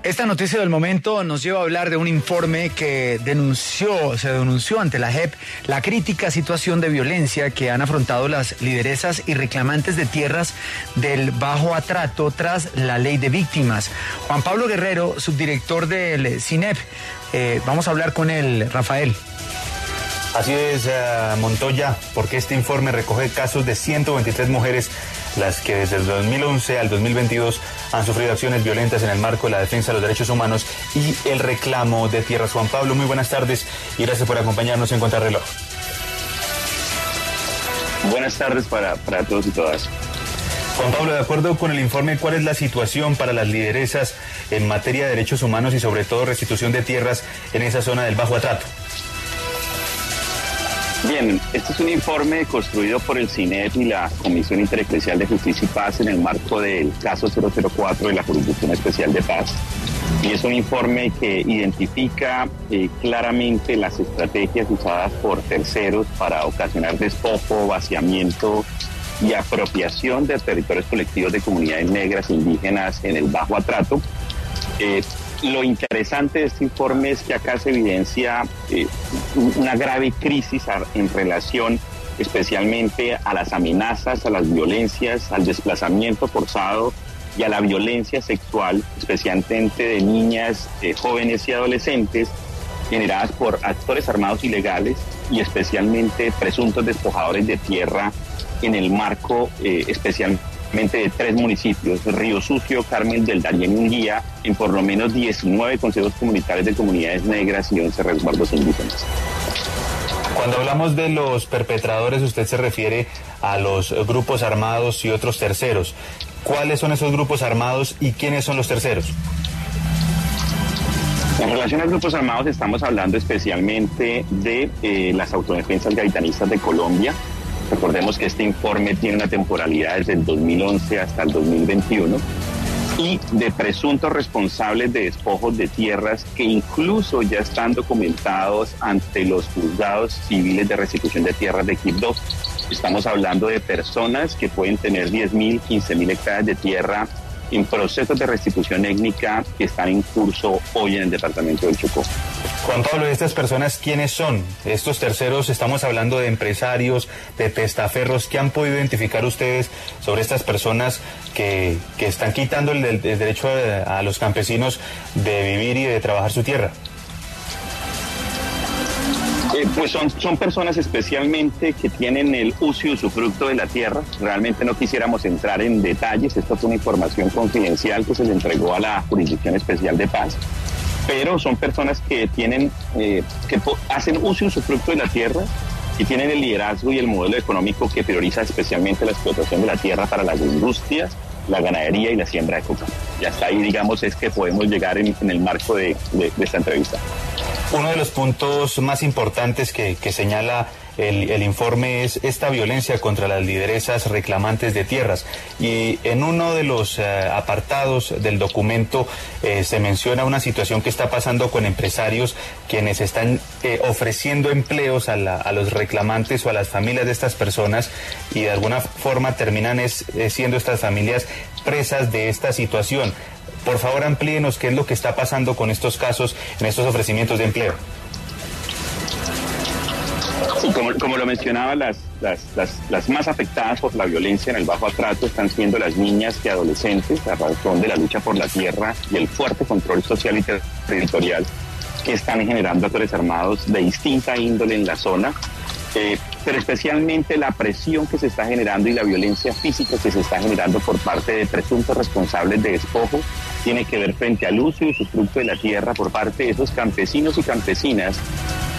Esta noticia del momento nos lleva a hablar de un informe que se denunció ante la JEP la crítica situación de violencia que han afrontado las lideresas y reclamantes de tierras del Bajo Atrato tras la ley de víctimas. Juan Pablo Guerrero, subdirector del CINEP, vamos a hablar con él, Rafael. Así es, Montoya, porque este informe recoge casos de 123 mujeres, las que desde el 2011 al 2022 han sufrido acciones violentas en el marco de la defensa de los derechos humanos y el reclamo de tierras. Juan Pablo, muy buenas tardes y gracias por acompañarnos en Contrarreloj. Buenas tardes para todos y todas. Juan Pablo, de acuerdo con el informe, ¿cuál es la situación para las lideresas en materia de derechos humanos y sobre todo restitución de tierras en esa zona del Bajo Atrato? Bien, este es un informe construido por el CINEP y la Comisión Intereclesial de Justicia y Paz en el marco del caso 004 de la Jurisdicción Especial de Paz. Y es un informe que identifica claramente las estrategias usadas por terceros para ocasionar despojo, vaciamiento y apropiación de territorios colectivos de comunidades negras e indígenas en el Bajo Atrato. Lo interesante de este informe es que acá se evidencia una grave crisis en relación especialmente a las amenazas, a las violencias, al desplazamiento forzado y a la violencia sexual, especialmente de niñas, jóvenes y adolescentes, generadas por actores armados ilegales y especialmente presuntos despojadores de tierra en el marco especialmente de 3 municipios, Río Sucio, Carmen del Darién y Unguía, en por lo menos 19 consejos comunitarios de comunidades negras y 11 resguardos indígenas. Cuando hablamos de los perpetradores, usted se refiere a los grupos armados y otros terceros. ¿Cuáles son esos grupos armados y quiénes son los terceros? En relación a grupos armados estamos hablando especialmente de las autodefensas gaitanistas de Colombia. Recordemos que este informe tiene una temporalidad desde el 2011 hasta el 2021 y de presuntos responsables de despojos de tierras que incluso ya están documentados ante los juzgados civiles de restitución de tierras de Quibdó. Estamos hablando de personas que pueden tener 10.000, 15.000 hectáreas de tierra en procesos de restitución étnica que están en curso hoy en el departamento del Chocó. Juan Pablo, ¿estas personas quiénes son? Estos terceros, estamos hablando de empresarios, de testaferros. ¿Qué han podido identificar ustedes sobre estas personas que están quitando el derecho a los campesinos de vivir y de trabajar su tierra? Pues son personas especialmente que tienen el uso y usufructo de la tierra. Realmente no quisiéramos entrar en detalles, esto es una información confidencial que se le entregó a la Jurisdicción Especial de Paz, pero son personas que hacen uso y usufructo de la tierra y tienen el liderazgo y el modelo económico que prioriza especialmente la explotación de la tierra para las industrias, la ganadería y la siembra de coca. Y hasta ahí, digamos, es que podemos llegar en el marco de esta entrevista. Uno de los puntos más importantes que señala el informe es esta violencia contra las lideresas reclamantes de tierras. Y en uno de los apartados del documento se menciona una situación que está pasando con empresarios quienes están ofreciendo empleos a los reclamantes o a las familias de estas personas y de alguna forma terminan siendo estas familias presas de esta situación. Por favor, amplíenos qué es lo que está pasando con estos casos en estos ofrecimientos de empleo. Sí, como lo mencionaba, las más afectadas por la violencia en el Bajo Atrato están siendo las niñas y adolescentes a razón de la lucha por la tierra y el fuerte control social y territorial que están generando actores armados de distinta índole en la zona, pero especialmente la presión que se está generando y la violencia física que se está generando por parte de presuntos responsables de despojo tiene que ver frente al uso y usufructo de la tierra por parte de esos campesinos y campesinas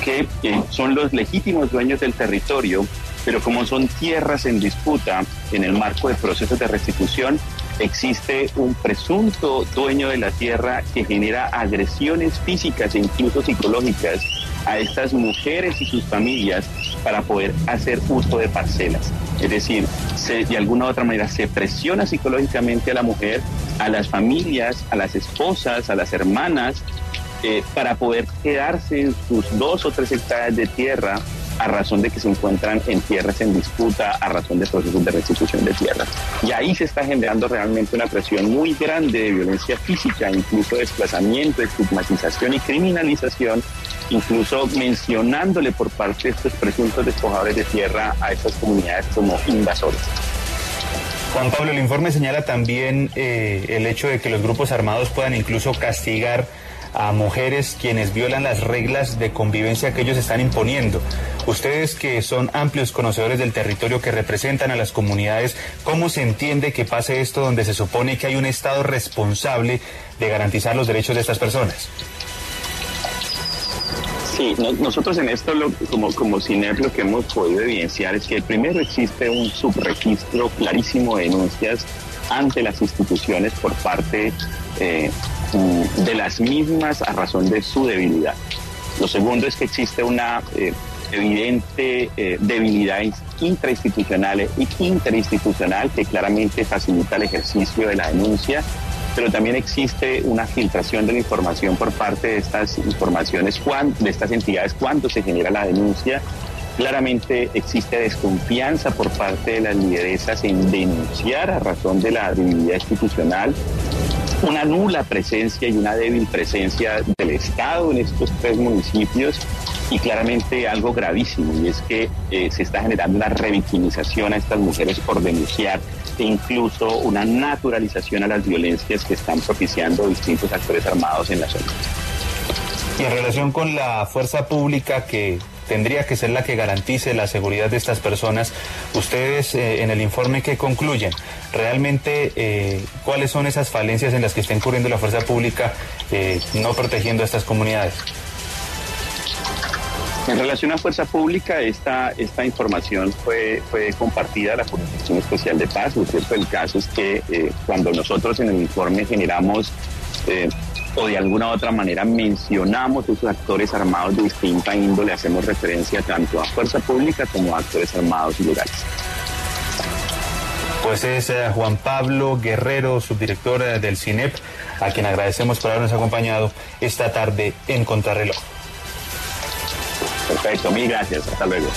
que son los legítimos dueños del territorio, pero como son tierras en disputa en el marco de procesos de restitución, existe un presunto dueño de la tierra que genera agresiones físicas e incluso psicológicas a estas mujeres y sus familias para poder hacer uso de parcelas. Es decir, de alguna u otra manera se presiona psicológicamente a la mujer, a las familias, a las esposas, a las hermanas, para poder quedarse en sus 2 o 3 hectáreas de tierra a razón de que se encuentran en tierras en disputa, a razón de procesos de restitución de tierras. Y ahí se está generando realmente una presión muy grande de violencia física, incluso desplazamiento, estigmatización y criminalización, incluso mencionándole por parte de estos presuntos despojadores de tierra a estas comunidades como invasores. Juan Pablo, el informe señala también el hecho de que los grupos armados puedan incluso castigar a mujeres quienes violan las reglas de convivencia que ellos están imponiendo. Ustedes, que son amplios conocedores del territorio, que representan a las comunidades, ¿cómo se entiende que pase esto donde se supone que hay un Estado responsable de garantizar los derechos de estas personas? Sí, nosotros en esto, como CINEP, lo que hemos podido evidenciar es que primero existe un subregistro clarísimo de denuncias ante las instituciones por parte de las mismas a razón de su debilidad. Lo segundo es que existe una evidente debilidad intrainstitucional y interinstitucional que claramente facilita el ejercicio de la denuncia, pero también existe una filtración de la información por parte de estas informaciones, de estas entidades cuando se genera la denuncia. Claramente existe desconfianza por parte de las lideresas en denunciar a razón de la debilidad institucional, una nula presencia y una débil presencia del Estado en estos 3 municipios, y claramente algo gravísimo, y es que se está generando una revictimización a estas mujeres por denunciar, e incluso una naturalización a las violencias que están propiciando distintos actores armados en la zona. Y en relación con la fuerza pública, que tendría que ser la que garantice la seguridad de estas personas, ustedes en el informe, ¿qué concluyen? Realmente, ¿cuáles son esas falencias en las que está incurriendo la fuerza pública no protegiendo a estas comunidades? En relación a fuerza pública, esta información fue compartida a la Jurisdicción Especial de Paz. Lo cierto del caso es que cuando nosotros en el informe generamos o de alguna u otra manera mencionamos esos actores armados de distinta índole, hacemos referencia tanto a fuerza pública como a actores armados ilegales. Pues es Juan Pablo Guerrero, subdirector del CINEP, a quien agradecemos por habernos acompañado esta tarde en Contrarreloj. Perfecto, mil gracias, hasta luego.